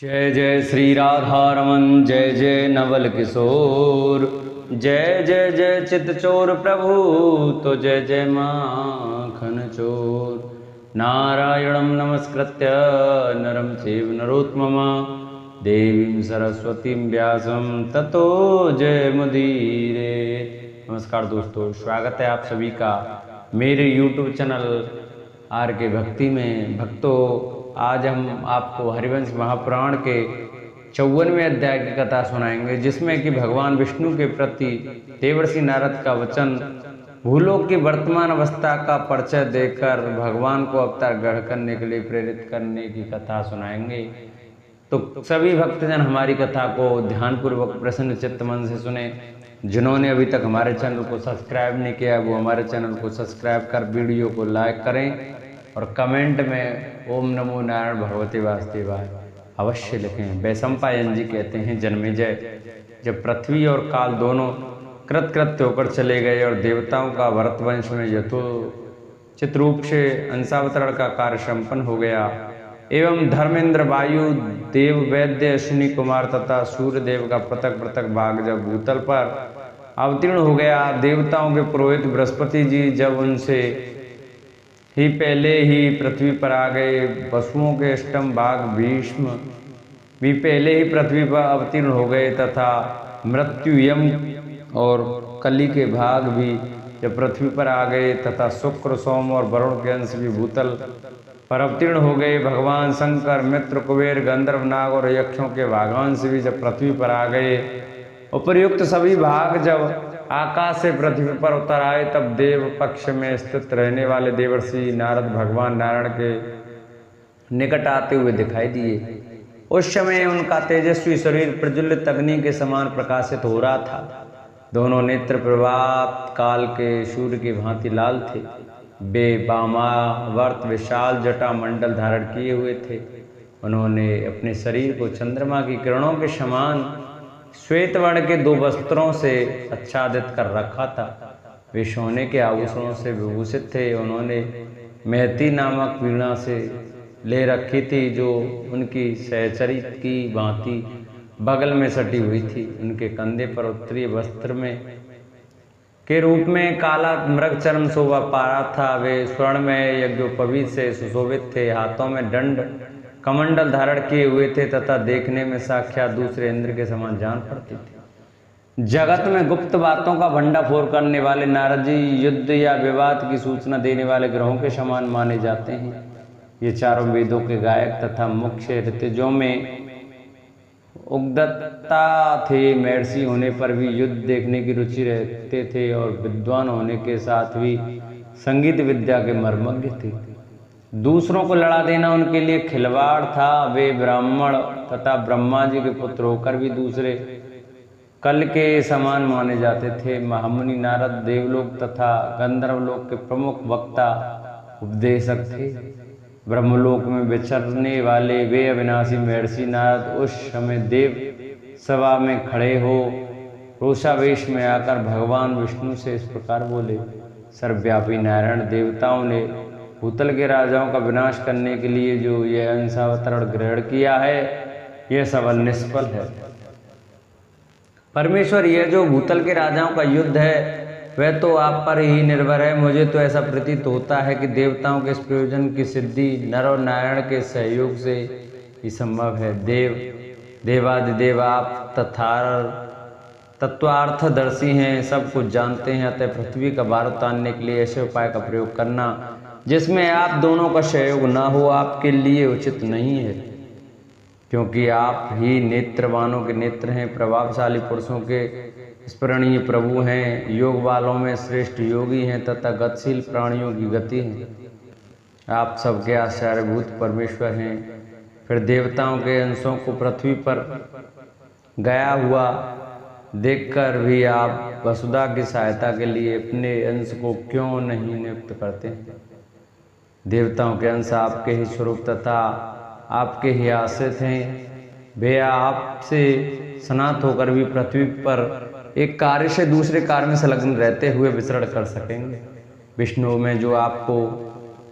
जय जय श्री राधारमन, जय जय नवल किशोर, जय जय जय चितचोर प्रभु, तो जय जय माखन चोर। नारायणं नमस्कृत्य नरं चैव नरोत्तमं देवीं सरस्वतीं व्यासं ततो जयमुदीरे। नमस्कार दोस्तों, स्वागत है आप सभी का मेरे YouTube चैनल आर के भक्ति में। भक्तों, आज हम आपको हरिवंश महापुराण के 54वें अध्याय की कथा सुनाएंगे, जिसमें कि भगवान विष्णु के प्रति देवर्षि नारद का वचन, भूलोक की वर्तमान अवस्था का परिचय देकर भगवान को अवतार ग्रहण करने के लिए प्रेरित करने की कथा सुनाएंगे। तो सभी भक्तजन हमारी कथा को ध्यानपूर्वक प्रसन्न चित्त मन से सुने। जिन्होंने अभी तक हमारे चैनल को सब्सक्राइब नहीं किया, वो हमारे चैनल को सब्सक्राइब कर वीडियो को लाइक करें और कमेंट में ओम नमो नारायण भगवते वासुदेवाय अवश्य लिखें। वैशंपायन जी कहते हैं, जन्मेजय, जब पृथ्वी और काल दोनों कृतकृत्य होकर चले गए और देवताओं का भरतवंश में यथोचित रूप से अंशावतरण का कार्य संपन्न हो गया एवं धर्मेंद्र, वायु देव, वैद्य, अश्विनी कुमार तथा सूर्य देव का पृथक पृथक भाग जब भूतल पर अवतीर्ण हो गया, देवताओं के पुरोहित बृहस्पति जी जब उनसे ही पहले ही पृथ्वी पर आ गए, वसुओं के अष्टम भाग भीष्म भी पहले ही पृथ्वी पर अवतीर्ण हो गए तथा मृत्यु, यम और कली के भाग भी जब पृथ्वी पर आ गए तथा शुक्र, सोम और वरुण के अंश भी भूतल पर अवतीर्ण हो गए। भगवान शंकर, मित्र, कुबेर, गंधर्व, नाग और यक्षों के भागांश भी जब पृथ्वी पर आ गए, उपर्युक्त सभी भाग जब आकाश से पृथ्वी पर उतर आए, तब देव पक्ष में स्थित रहने वाले देवर्षि नारद भगवान नारायण के निकट आते हुए दिखाई दिए। उस समय उनका तेजस्वी शरीर प्रज्वलित अग्नि के समान प्रकाशित हो रहा था। दोनों नेत्र प्रभात काल के सूर्य की भांति लाल थे। वे वामावर्त विशाल जटा मंडल धारण किए हुए थे। उन्होंने अपने शरीर को चंद्रमा की किरणों के समान श्वेत वर्ण के 2 वस्त्रों से आच्छादित कर रखा था। वे सोने के आभूषणों से विभूषित थे। उन्होंने महती नामक वीणा से ले रखी थी, जो उनकी सहचरी की भांति बगल में सटी हुई थी। उनके कंधे पर उत्तरीय वस्त्र में के रूप में काला मृग चर्म शोभा पा रहा था। वे स्वर्ण में यज्ञोपवीत से सुशोभित थे। हाथों में दंड कमंडल धारण किए हुए थे तथा देखने में साक्षात दूसरे इंद्र के समान जान पड़ते थे। जगत में गुप्त बातों का भंडाफोड़ करने वाले नारद जी युद्ध या विवाद की सूचना देने वाले ग्रहों के समान माने जाते हैं। ये चारों वेदों के गायक तथा मुख्य ऋतुजों में उद्गता थे। महर्षि होने पर भी युद्ध देखने की रुचि रखते थे और विद्वान होने के साथ भी संगीत विद्या के मर्मज्ञ थे। दूसरों को लड़ा देना उनके लिए खिलवाड़ था। वे ब्राह्मण तथा ब्रह्मा जी के पुत्र होकर भी दूसरे कल के समान माने जाते थे। महामुनि नारद देवलोक तथा गंधर्वलोक के प्रमुख वक्ता उपदेशक थे। ब्रह्मलोक में विचरने वाले वे अविनाशी महर्षि नारद उस समय देव सभा में खड़े हो रोषावेश में आकर भगवान विष्णु से इस प्रकार बोले, सर्वव्यापी नारायण, देवताओं ने भूतल के राजाओं का विनाश करने के लिए जो यह अंशावतरण ग्रहण किया है, यह सबल निष्फल है। परमेश्वर, यह जो भूतल के राजाओं का युद्ध है वह तो आप पर ही निर्भर है। मुझे तो ऐसा प्रतीत होता है कि देवताओं के इस प्रयोजन की सिद्धि नर और नारायण के सहयोग से ही संभव है। देवादिदेव आप तत्वार्थदर्शी हैं, सब कुछ जानते हैं। अतः पृथ्वी का भार उतारने के लिए ऐसे उपाय का प्रयोग करना जिसमें आप दोनों का सहयोग ना हो, आपके लिए उचित नहीं है, क्योंकि आप ही नेत्रवानों के नेत्र हैं, प्रभावशाली पुरुषों के स्मरणीय प्रभु हैं, योग वालों में श्रेष्ठ योगी हैं तथा गतिशील प्राणियों की गति हैं। आप सबके आश्चर्यभूत परमेश्वर हैं। फिर देवताओं के अंशों को पृथ्वी पर गया हुआ देखकर भी आप वसुधा की सहायता के लिए अपने अंश को क्यों नहीं नियुक्त करते हैं? देवताओं के अंश आपके ही स्वरूप तथा आपके ही आश्रित हैं। वे आपसे सनात होकर भी पृथ्वी पर एक कार्य से दूसरे कार्य में संलग्न रहते हुए विचरण कर सकेंगे। विष्णु में जो आपको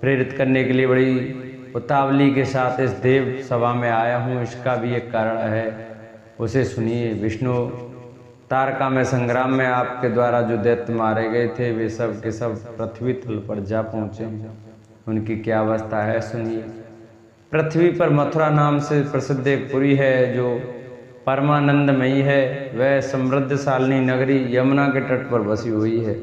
प्रेरित करने के लिए बड़ी उतावली के साथ इस देव सभा में आया हूँ, इसका भी एक कारण है, उसे सुनिए। विष्णु तारका में संग्राम में आपके द्वारा जो दैत्य मारे गए थे वे सब के सब पृथ्वी तल पर जा पहुँचे हैं, उनकी क्या अवस्था है सुनिए। पृथ्वी पर मथुरा नाम से प्रसिद्ध एक पुरी है जो परमानंदमयी है। वह समृद्धशालिनी नगरी यमुना के तट पर बसी हुई है।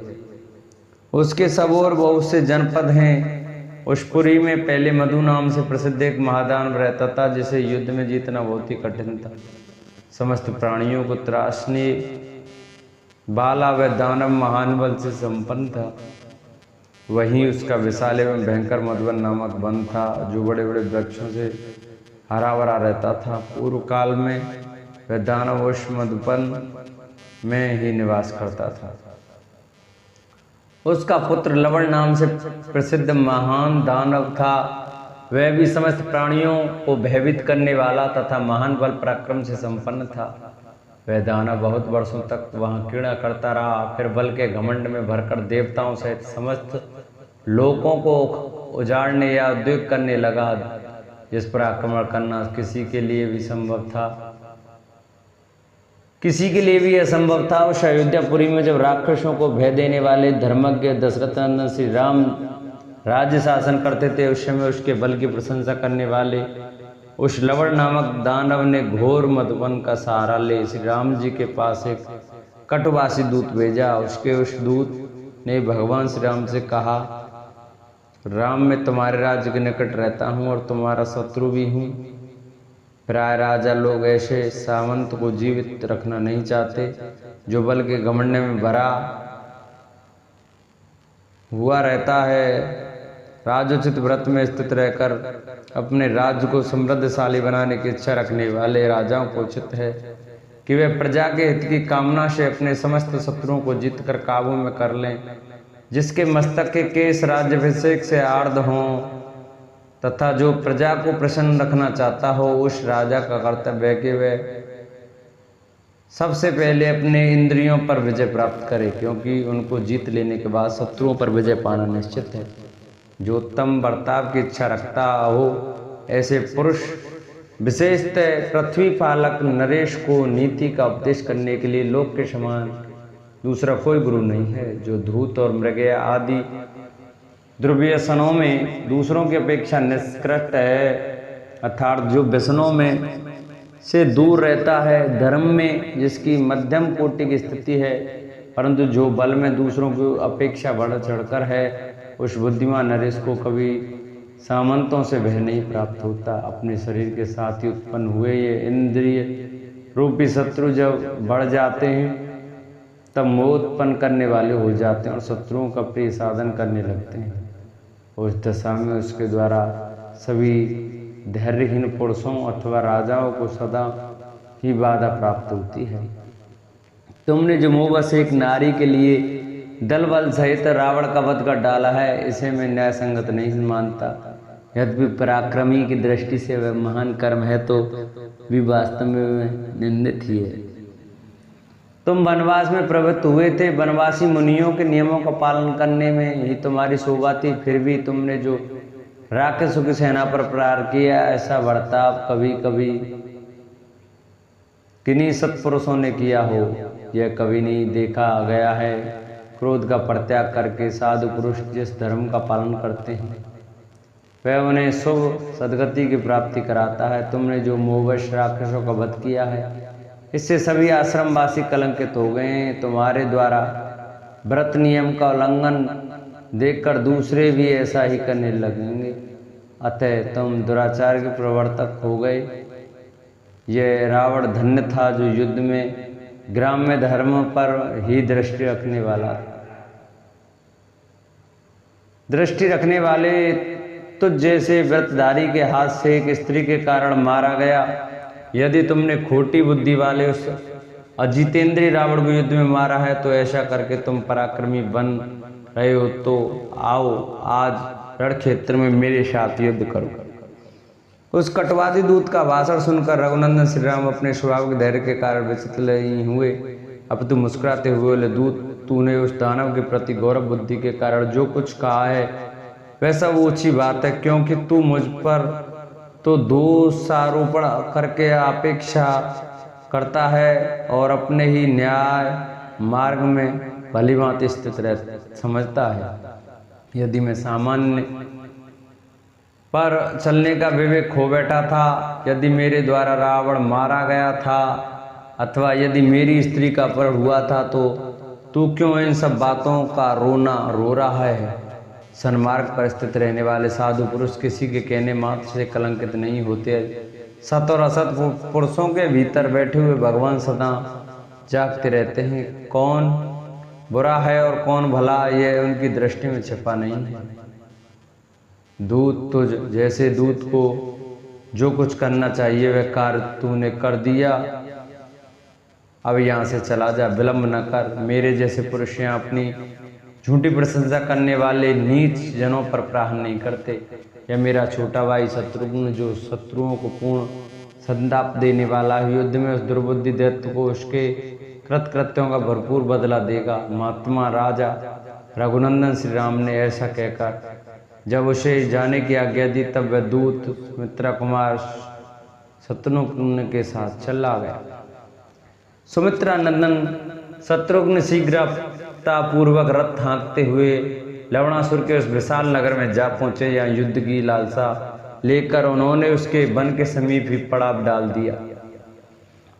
उसके सब और बहुत से जनपद हैं। उस पुरी में पहले मधु नाम से प्रसिद्ध एक महादानव रहता था, जिसे युद्ध में जीतना बहुत ही कठिन था। समस्त प्राणियों को त्रासने वाला वह दानव महान बल से संपन्न था। वहीं उसका विशाल एवं भयंकर मधुवन नामक वन था, जो बड़े बड़े वृक्षों से हरा भरा रहता था। पूर्व काल में वह दानव उस मधुवन में ही निवास करता था। उसका पुत्र लवण नाम से प्रसिद्ध महान दानव था। वह भी समस्त प्राणियों को भयभीत करने वाला तथा महान बल पराक्रम से संपन्न था। वह दानव बहुत वर्षों तक वहां क्रीड़ा करता रहा, फिर बल के घमंड में भरकर देवताओं सहित समस्त लोगों को उजाड़ने या उद्योग करने लगा, जिस पर आक्रमण करना किसी के लिए भी संभव था, किसी के लिए भी असंभव था। उस अयोध्यापुरी में जब राक्षसों को भय देने वाले धर्मज्ञ दशरथ नंदन श्री राम राज्य शासन करते थे, उस समय उसके बल की प्रशंसा करने वाले उस लवण नामक दानव ने घोर मधुवन का सहारा ले श्री राम जी के पास एक कटुवासी दूत भेजा। उसके उस दूत ने भगवान श्री राम से कहा, राम मैं तुम्हारे राज्य के निकट रहता हूँ और तुम्हारा शत्रु भी हूँ। प्राय राजा लोग ऐसे सामंत को जीवित रखना नहीं चाहते, जो बल के घमंड में भरा हुआ रहता है। राजोचित व्रत में स्थित रहकर अपने राज्य को समृद्धशाली बनाने की इच्छा रखने वाले राजाओं को उचित है कि वे प्रजा के हित की कामना से अपने समस्त शत्रुओं को जीतकर काबू में कर लें। जिसके मस्तक के केश राज्याभिषेक से आर्द्र हों तथा जो प्रजा को प्रसन्न रखना चाहता हो, उस राजा का कर्तव्य है कि वह सबसे पहले अपने इंद्रियों पर विजय प्राप्त करे, क्योंकि उनको जीत लेने के बाद शत्रुओं पर विजय पाना निश्चित है। जो उत्तम बर्ताव की इच्छा रखता हो, ऐसे पुरुष विशेषतः पृथ्वी पालक नरेश को नीति का उपदेश करने के लिए लोक के समान दूसरा कोई गुरु नहीं है। जो धूत और मृगय आदि दुर्व्यसनों में दूसरों की अपेक्षा निष्कृष्ट है, अर्थात जो व्यसनों में से दूर रहता है, धर्म में जिसकी मध्यम कोटि की स्थिति है, परंतु जो बल में दूसरों की अपेक्षा बढ़ चढ़कर है, उस बुद्धिमान नरेश को कभी सामंतों से भय नहीं प्राप्त होता। अपने शरीर के साथ ही उत्पन्न हुए ये इंद्रिय रूपी शत्रु जब बढ़ जाते हैं, तब मोह उत्पन्न करने वाले हो जाते हैं और शत्रुओं का प्रिय साधन करने लगते हैं। उस दशा में उसके द्वारा सभी धैर्यहीन पुरुषों अथवा राजाओं को सदा ही बाधा प्राप्त होती है। तुमने जो मोहवश एक नारी के लिए दल बल सहित रावण का वध कर डाला है, इसे मैं न्याय संगत नहीं मानता। यद्यपि पराक्रमी की दृष्टि से वह महान कर्म है, तो भी वास्तव में निंदित ही है। तुम वनवास में प्रवृत्त हुए थे, वनवासी मुनियों के नियमों का पालन करने में ही तुम्हारी शोभा थी, फिर भी तुमने जो राक्षसों की सेना पर प्रहार किया, ऐसा बर्ताव कभी कभी किन्हीं सत्पुरुषों ने किया हो, यह कभी नहीं देखा गया है। क्रोध का परित्याग करके साधु पुरुष जिस धर्म का पालन करते हैं, वह उन्हें शुभ सद्गति की प्राप्ति कराता है। तुमने जो मोहवश राक्षसों का वध किया है, इससे सभी आश्रमवासी कलंकित हो गए हैं। तुम्हारे द्वारा व्रत नियम का उल्लंघन देखकर दूसरे भी ऐसा ही करने लगेंगे, अतः तुम दुराचार के प्रवर्तक हो गए। यह रावण धन्य था जो युद्ध में ग्राम्य धर्म पर ही दृष्टि रखने वाले तुझ जैसे व्रतधारी के हाथ से एक स्त्री के कारण मारा गया। यदि तुमने खोटी बुद्धि वाले उस अजितेंद्रीय रावण को युद्ध में मारा है, तो ऐसा करके तुम पराक्रमी बन रहे हो, तो आओ आज रण क्षेत्र में मेरे साथ युद्ध करो। उस कटवादी दूत का भाषण सुनकर रघुनंदन श्री राम अपने स्वभाव के धैर्य के कारण विचलित नहीं हुए। अब तो मुस्कुराते हुए बोले, दूत, तूने उस दानव के प्रति गौरव बुद्धि के कारण जो कुछ कहा है, वह सब ऊंची बात है, क्योंकि तू मुझ पर तो दोषारोपण करके अपेक्षा करता है और अपने ही न्याय मार्ग में भली भांति स्थित समझता है। यदि मैं सामान्य पर चलने का विवेक खो बैठा था, यदि मेरे द्वारा रावण मारा गया था, अथवा यदि मेरी स्त्री का अपहरण हुआ था, तो तू क्यों इन सब बातों का रोना रो रहा है? सन्मार्ग पर स्थित रहने वाले साधु पुरुष किसी के कहने मात्र से कलंकित नहीं होते। सत और असत पुरुषों के भीतर बैठे हुए भगवान सदा जागते रहते हैं। कौन बुरा है और कौन भला, यह उनकी दृष्टि में छिपा नहीं है। दूत तुझ जैसे दूत को जो कुछ करना चाहिए वह कार्य तूने कर दिया, अब यहाँ से चला जा, विलंब न कर। मेरे जैसे पुरुष यहाँ अपनी झूठी प्रशंसा करने वाले नीच जनों पर प्रहार नहीं करते। यह मेरा छोटा भाई शत्रुघ्न, जो शत्रुओं को पूर्ण संताप देने वाला है, युद्ध में उस दुर्बुद्धि दैत्य को उसके कृत्यों का भरपूर बदला देगा। महात्मा राजा रघुनंदन श्री राम ने ऐसा कहकर जब उसे जाने की आज्ञा दी, तब वह दूत सुमित्रा कुमार शत्रुघ्न के साथ चला गया। सुमित्रा नंदन शत्रुघ्न शीघ्रतापूर्वक रथ हाँकते हुए लवणासुर के उस विशाल नगर में जा पहुंचे। यहाँ युद्ध की लालसा लेकर उन्होंने उसके वन के समीप ही पड़ाव डाल दिया।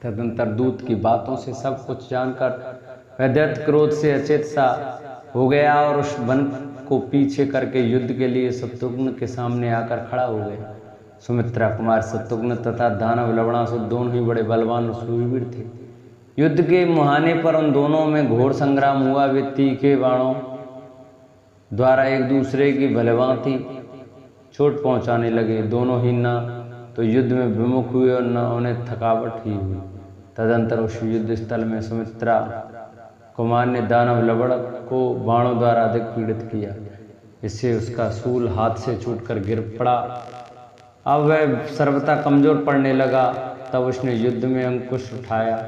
तदंतर दूत की बातों से सब कुछ जानकर वह दैत्य क्रोध से अचेत सा हो गया और उस वन को पीछे करके युद्ध के लिए शत्रुघ्न के सामने आकर खड़ा हो गया। सुमित्रा कुमार शत्रुघ्न तथा दानव लवणासुर दोनों ही बड़े बलवान और शूरवीर थे। युद्ध के मुहाने पर उन दोनों में घोर संग्राम हुआ। वे तीखे बाणों द्वारा एक दूसरे की भलीभांति चोट पहुंचाने लगे। दोनों ही न तो युद्ध में विमुख हुए और न उन्हें थकावट ही हुई। तदंतर उस युद्ध स्थल में सुमित्रा कुमार ने दानव लवण को बाणों द्वारा अधिक पीड़ित किया। इससे उसका शूल हाथ से छूटकर गिर पड़ा। अब वह सर्वथा कमजोर पड़ने लगा। तब उसने युद्ध में अंकुश उठाया,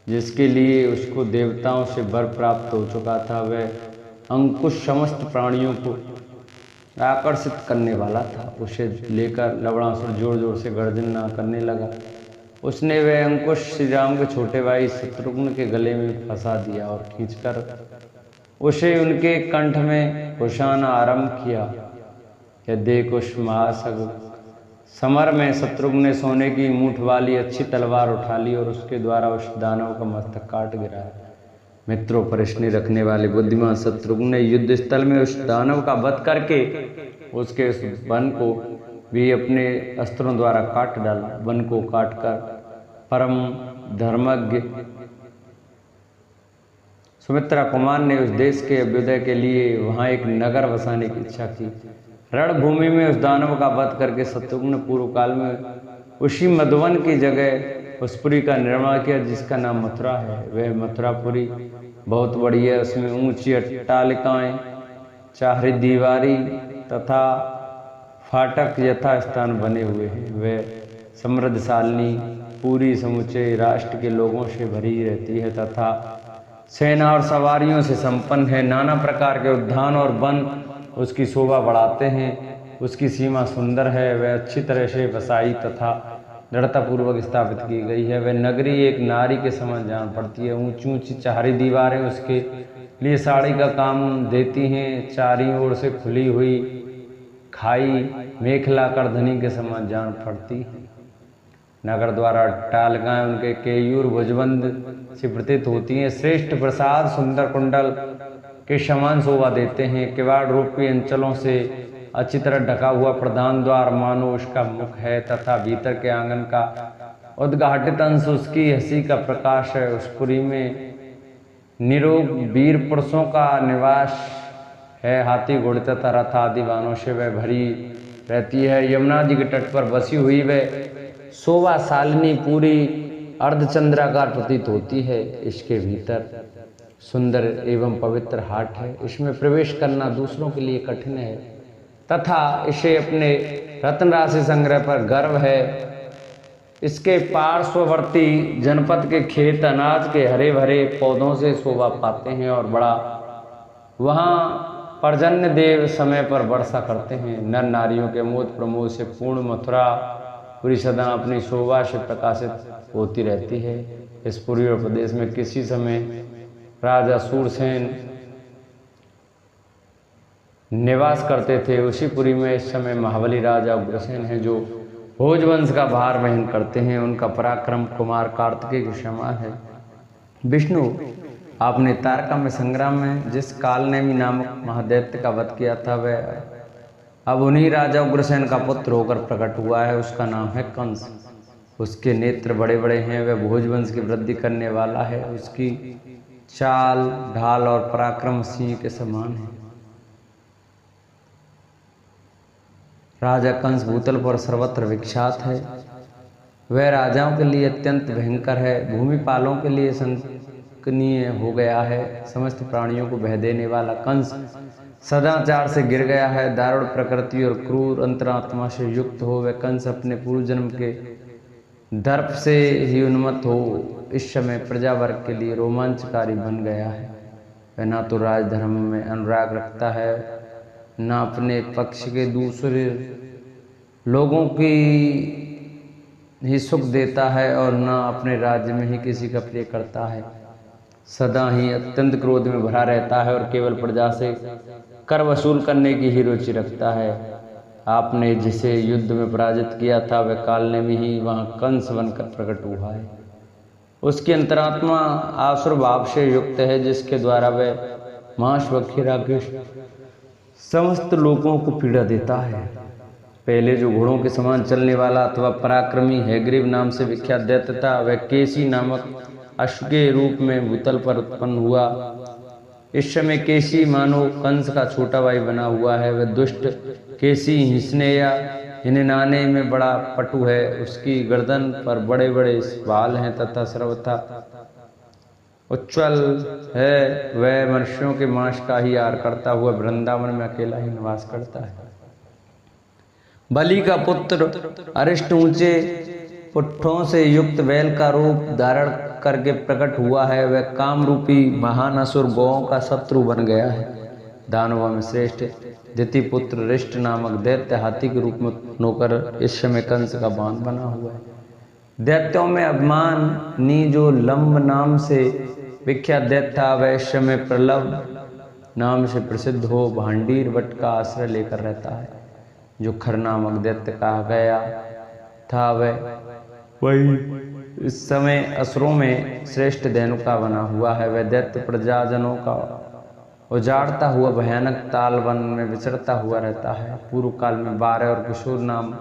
जिसके लिए उसको देवताओं से वर प्राप्त हो चुका था। वह अंकुश समस्त प्राणियों को आकर्षित करने वाला था। उसे लेकर लवणासुर जोर जोर से गर्जना करने लगा। उसने वह अंकुश श्री राम के छोटे भाई शत्रुघ्न के गले में फंसा दिया और खींचकर उसे उनके कंठ में घुसाना आरंभ किया। यह देख उस महासग समर में शत्रुघ्न ने सोने की मूठ वाली अच्छी तलवार उठा ली और उसके द्वारा उस दानव का मस्तक काट गिराया। मित्रों पर स्नेह रखने वाले बुद्धिमान शत्रुघ्न ने युद्ध स्थल में उस दानव का वध करके उसके उस वन को भी अपने अस्त्रों द्वारा काट डाला। वन को काटकर परम धर्मज्ञ सुमित्रा कुमार ने उस देश के अभ्युदय के लिए वहां एक नगर बसाने की इच्छा की। रणभूमि में उस दानव का वध करके शत्रुघ्न पूर्व काल में उसी मधुवन की जगह उस पुरी का निर्माण किया, जिसका नाम मथुरा है। वह मथुरापुरी बहुत बड़ी है। उसमें ऊंची अट्टालिकाएं, चाहरी दीवारी तथा फाटक यथा स्थान बने हुए हैं। वे समृद्धशालिनी पूरी समूचे राष्ट्र के लोगों से भरी रहती है तथा सेना और सवारियों से संपन्न है। नाना प्रकार के उद्यान और वन उसकी शोभा बढ़ाते हैं। उसकी सीमा सुंदर है। वह अच्छी तरह से बसाई तथा दृढ़तापूर्वक स्थापित की गई है। वह नगरी एक नारी के समान जान पड़ती है। ऊंची ऊंची चाहरी दीवारें उसके लिए साड़ी का काम देती हैं। चारों ओर से खुली हुई खाई मेखला करधनी के समान जान पड़ती है। नगर द्वारा अट्टालिकाएं उनके केयूर भुजबंद से प्रतीत होती हैं। श्रेष्ठ प्रसाद सुंदर कुंडल के समान शोभा देते हैं। किवाड़ रूपी अंचलों से अच्छी तरह ढका हुआ प्रधान द्वार मानो उसका मुख है तथा भीतर के आंगन का उद्घाटित अंश उसकी हंसी का प्रकाश है। उस पुरी में निरोग वीर पुरुषों का निवास है। हाथी घोड़े तथा रथ आदि वाहनों से वह भरी रहती है। यमुना जी के तट पर बसी हुई वह शोभा शालिनी पूरी अर्धचंद्राकार प्रतीत होती है। इसके भीतर सुंदर एवं पवित्र हाट है। इसमें प्रवेश करना दूसरों के लिए कठिन है तथा इसे अपने रत्न राशि संग्रह पर गर्व है। इसके पार्श्ववर्ती जनपद के खेत अनाज के हरे भरे पौधों से शोभा पाते हैं और बड़ा वहाँ पर्जन्य देव समय पर वर्षा करते हैं। नर नारियों के मोद प्रमोद से पूर्ण मथुरा पूरी सदा अपनी शोभा से प्रकाशित होती रहती है। इस पूर्वी प्रदेश में किसी समय राजा सूरसेन निवास करते थे। उसी पुरी में इस समय महाबली राजा उग्रसेन हैं, जो भोजवंश का भार वहन करते हैं। उनका पराक्रम कुमार कार्तिकेय के समान है। विष्णु, आपने तारका में संग्राम में जिस कालनेमी नामक महादैत्य का वध किया था, वह अब उन्हीं राजा उग्रसेन का पुत्र होकर प्रकट हुआ है। उसका नाम है कंस। उसके नेत्र बड़े बड़े हैं, वह भोजवंश की वृद्धि करने वाला है। उसकी चाल ढाल और पराक्रम सिंह के समान है। राजा कंस भूतल पर सर्वत्र विख्यात है। वह राजाओं के लिए अत्यंत भयंकर है, भूमिपालों के लिए संकनीय हो गया है। समस्त प्राणियों को बह देने वाला कंस सदाचार से गिर गया है। दारुण प्रकृति और क्रूर अंतरात्मा से युक्त हो वह कंस अपने पूर्व जन्म के दर्प से ही उन्मत्त हो इस समय प्रजावर्ग के लिए रोमांचकारी बन गया है। वह ना तो राजधर्म में अनुराग रखता है, न अपने पक्ष के दूसरे लोगों की ही सुख देता है, और न अपने राज्य में ही किसी का प्रिय करता है। सदा ही अत्यंत क्रोध में भरा रहता है और केवल प्रजा से कर वसूल करने की ही रुचि रखता है। आपने जिसे युद्ध में पराजित किया था, वह कालने में ही वहाँ कंस बनकर प्रकट हुआ है। उसकी अंतरात्मा आसुर भाव से युक्त है, जिसके द्वारा वह मांस भक्षी राक्षस समस्त लोगों को पीड़ा देता है। पहले जो घोड़ों के समान चलने वाला अथवा पराक्रमी हैग्रीव नाम से विख्यात दैत्य था, वह केसी नामक अश्व के रूप में भूतल पर उत्पन्न हुआ। इस समय केसी मानो कंस का छोटा भाई बना हुआ है। वह दुष्ट केसी हिंसने या हिननाने में बड़ा पटु है। उसकी गर्दन पर बड़े बड़े बाल हैं तथा सर्वथा उज्ज्वल है। वह मनुष्यों के मांस का ही आहार करता हुआ वृंदावन में अकेला ही निवास करता है। बलि का पुत्र अरिष्ट ऊंचे पुट्ठों से युक्त बैल का रूप धारण करके प्रकट हुआ है। वह काम रूपी महान असुर गौओं का शत्रु बन गया है। दानवों में श्रेष्ठ दिति पुत्र रिष्ट नामक दैत्य हाथी के रूप में होकर इस समय कंस का बांध बना हुआ है। दैत्यों में अभिमानी जो लंब नाम से विख्यात दैत्य था, वह इस समय प्रलभ नाम से प्रसिद्ध हो भांडीर वट का आश्रय लेकर रहता है। जो खर नामक दैत्य कहा गया था, वही इस समय असुरों में श्रेष्ठ धेनुका बना हुआ है। वह दैत्य प्रजाजनों का उजाड़ता हुआ भयानक ताल वन में विचरता हुआ रहता है। पूर्व काल में बारह और किशोर नाम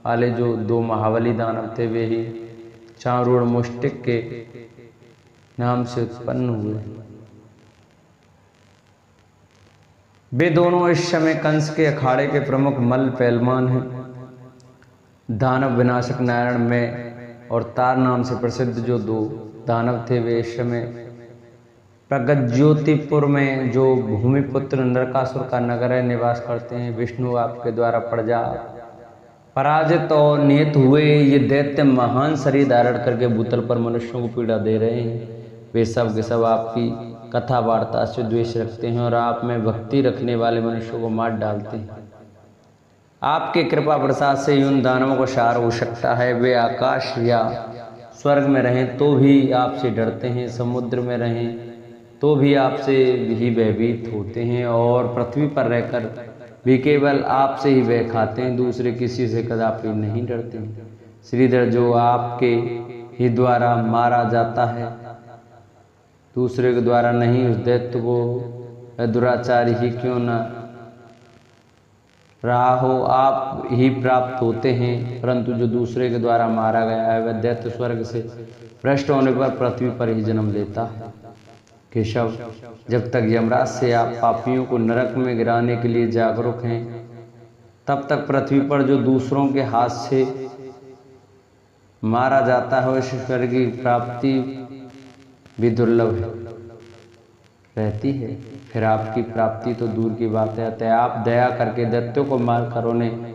वाले जो दो महाबली दानव थे, वे ही चारूढ़ मुष्टिक के नाम से उत्पन्न हुए। वे दोनों इस समय कंस के अखाड़े के प्रमुख मल्ल पहलवान हैं। दानव विनाशक नारायण में और तार नाम से प्रसिद्ध जो दो दानव थे, वे इस समय प्रगज्योतिपुर में जो भूमिपुत्र नरकासुर का नगर है निवास करते हैं। विष्णु आपके द्वारा प्रजा पराजित और नियत हुए ये दैत्य महान शरीर धारण करके भूतल पर मनुष्यों को पीड़ा दे रहे हैं। वे सब के सब आपकी कथा वार्ता से द्वेष रखते हैं और आप में भक्ति रखने वाले मनुष्यों को मार डालते हैं। आपके कृपा प्रसाद से उन दानवों को सार हो सकता है। वे आकाश या स्वर्ग में रहें तो भी आपसे डरते हैं, समुद्र में रहें तो भी आपसे ही भयभीत होते हैं, और पृथ्वी पर रहकर भी केवल आपसे ही भय खाते हैं, दूसरे किसी से कदापि नहीं डरते। श्रीधर, जो आपके ही द्वारा मारा जाता है, दूसरे के द्वारा नहीं, उस दैत्य को दुराचारी ही क्यों न रहा हो, आप ही प्राप्त होते हैं। परंतु जो दूसरे के द्वारा मारा गया है, वह दैत्य स्वर्ग से भ्रष्ट होने पर पृथ्वी पर ही जन्म लेता है। केशव, जब तक यमराज से आप पापियों को नरक में गिराने के लिए जागरूक हैं, तब तक पृथ्वी पर जो दूसरों के हाथ से मारा जाता है, उस ईश्वर की प्राप्ति भी दुर्लभ रहती है। फिर आपकी प्राप्ति तो दूर की बात है। अतः आप दया करके दैत्यों को मारकर उन्हें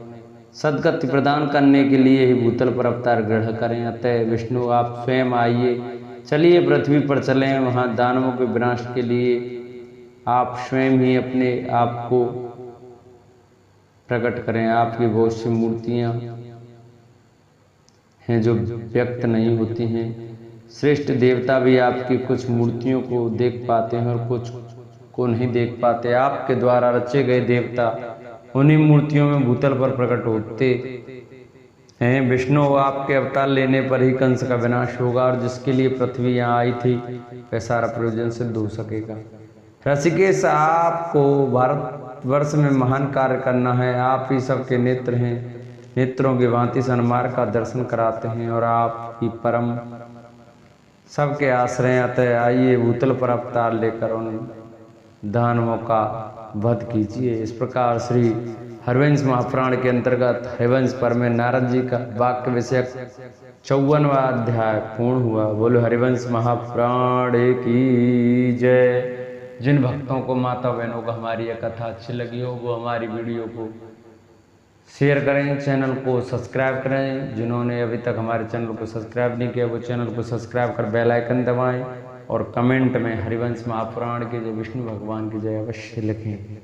सद्गति प्रदान करने के लिए ही भूतल पर अवतार ग्रहण करें। अतः विष्णु, आप स्वयं आइए, चलिए पृथ्वी पर चलें। वहाँ दानवों के विनाश के लिए आप स्वयं ही अपने आप को प्रकट करें। आपकी बहुत सी मूर्तियाँ हैं जो व्यक्त नहीं होती हैं। श्रेष्ठ देवता भी आपकी कुछ मूर्तियों को देख पाते हैं और कुछ को नहीं देख पाते। आपके द्वारा रचे गए देवता उन्हीं मूर्तियों में भूतल पर प्रकट होते हैं। विष्णु आपके अवतार लेने पर ही कंस का विनाश होगा और जिसके लिए पृथ्वी यहाँ आई थी वह सारा प्रयोजन सिद्ध हो सकेगा। ऋषिकेश, आपको भारतवर्ष में महान कार्य करना है। आप ही सबके नेत्र हैं। नेत्रों की भांति सन्मार्ग का दर्शन कराते हैं और आप ही परम सबके आश्रय। अतः आइए भूतल पर अवतार लेकर उन दानवों का वध कीजिए। इस प्रकार श्री हरिवंश महापुराण के अंतर्गत हरिवंश पर में नारद जी का वाक्य विषयक 54वां अध्याय पूर्ण हुआ। बोलो हरिवंश महापुराण की जय। जिन भक्तों को, माता बहनों को हमारी यह कथा अच्छी लगी हो वो हमारी वीडियो को शेयर करें, चैनल को सब्सक्राइब करें। जिन्होंने अभी तक हमारे चैनल को सब्सक्राइब नहीं किया वो चैनल को सब्सक्राइब कर बेल आइकन दबाएं और कमेंट में हरिवंश महापुराण की जय, विष्णु भगवान की जय अवश्य लिखें।